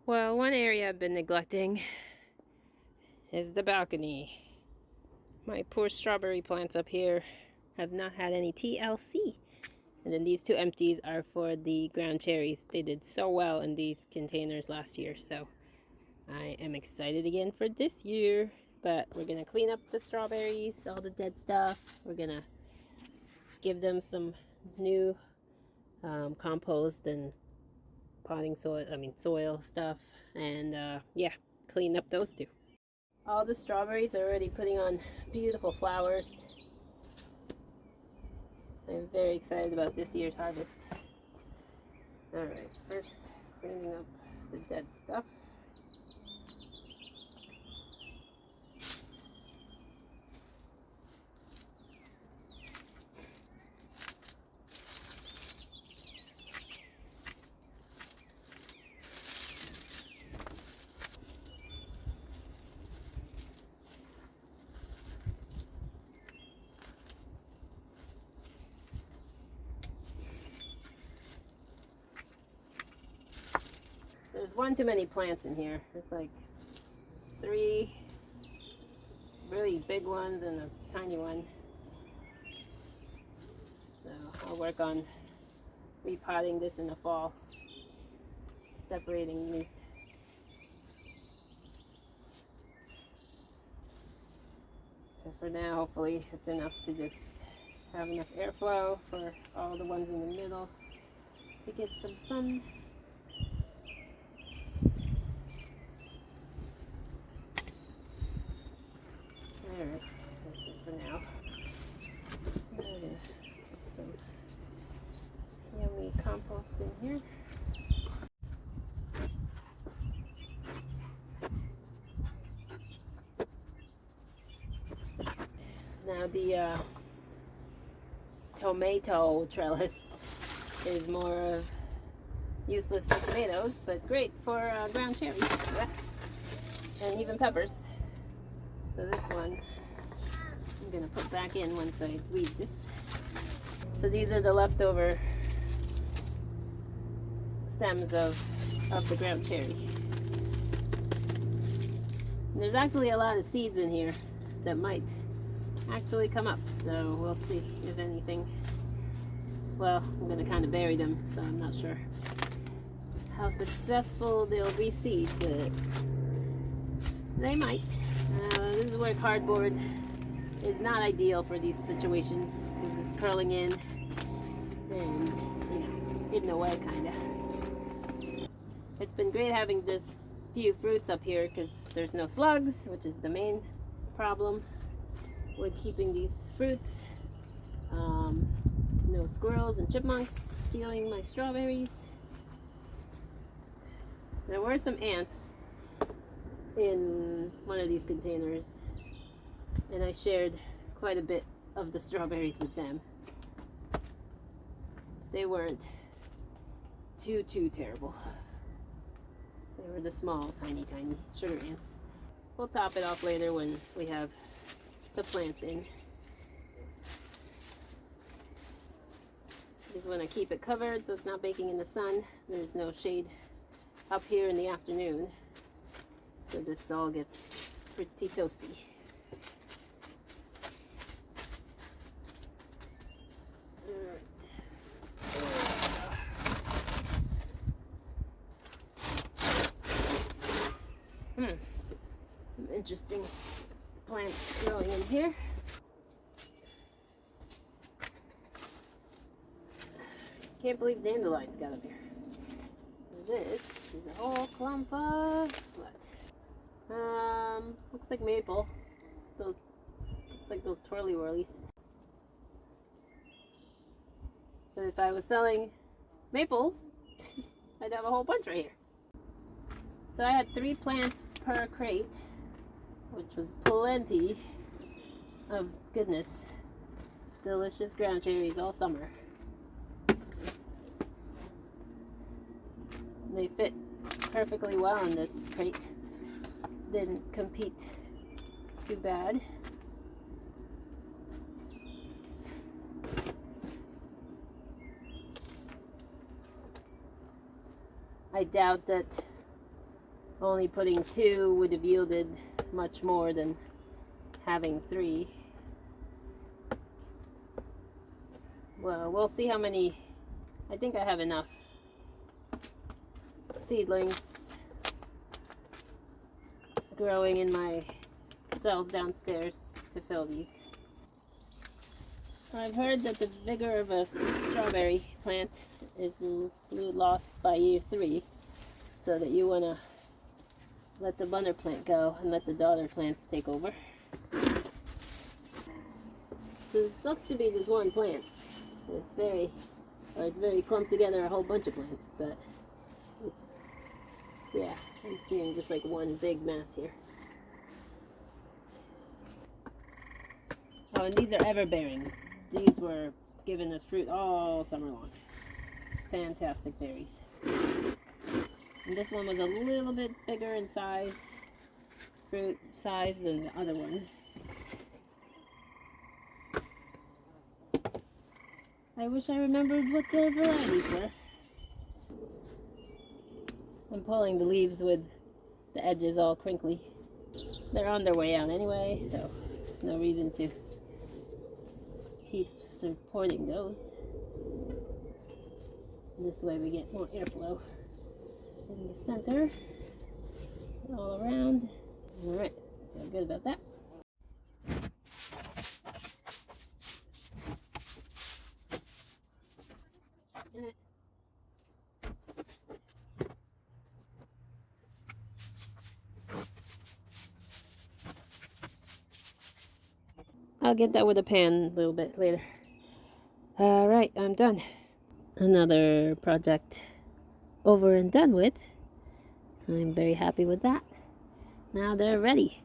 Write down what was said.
Well, one area I've been neglecting is the balcony. My poor strawberry plants up here have not had any TLC. And then these two empties are for the ground cherries. They did so well in these containers last year, so I am excited again for this year. But we're gonna clean up the strawberries, all the dead stuff. We're gonna give them some new compost and potting soil stuff, and yeah, clean up those two. All the strawberries are already putting on beautiful flowers. I'm very excited about this year's harvest. Alright, first cleaning up the dead stuff. There's one too many plants in here. There's like 3 really big ones and a tiny one. So I'll work on repotting this in the fall, separating these. And for now, hopefully it's enough to just have enough airflow for all the ones in the middle to get some sun. Alright, that's it for now. I'm gonna put some yummy compost in here. Now the tomato trellis is more of useless for tomatoes, but great for ground cherries and even peppers. So this one I'm gonna put back in once I weed this. So these are the leftover stems of the ground cherry. And there's actually a lot of seeds in here that might actually come up, so we'll see if anything. Well, I'm gonna kind of bury them, so I'm not sure how successful they'll reseed, but they might. This is where cardboard is not ideal for these situations because it's curling in and, you know, getting away kind of. It's been great having this few fruits up here because there's no slugs, which is the main problem with keeping these fruits. No squirrels and chipmunks stealing my strawberries. There were some ants in one of these containers, and I shared quite a bit of the strawberries with them. They weren't too terrible. They were the small, tiny sugar ants. We'll top it off later when we have the plants in. Just want to keep it covered so it's not baking in the sun. There's no shade up here in the afternoon, so this all gets pretty toasty. Some interesting plants growing in here. Can't believe dandelions got up here. This is a whole clump of what? Looks like maple. Looks like those twirly whirlies. But if I was selling maples, I'd have a whole bunch right here. So I had 3 plants per crate, which was plenty of goodness. Delicious ground cherries all summer. They fit perfectly well in this crate. Didn't compete too bad. I doubt that only putting 2 would have yielded much more than having 3. Well, we'll see how many. I think I have enough seedlings growing in my cells downstairs to fill these. I've heard that the vigor of a strawberry plant is lost by year 3, so that you want to let the mother plant go and let the daughter plants take over. So it sucks to be just one plant. It's very clumped together, a whole bunch of plants, but it's, yeah, I'm seeing just like one big mass here. Oh, and these are ever-bearing. These were giving us fruit all summer long. Fantastic berries. And this one was a little bit bigger in size, fruit size, than the other one. I wish I remembered what their varieties were. I'm pulling the leaves with the edges all crinkly. They're on their way out anyway, so no reason to keep supporting those. This way we get more airflow in the center, all around. All right, feel good about that. I'll get that with a pan a little bit later. All right, I'm done. Another project over and done with. I'm very happy with that. Now they're ready.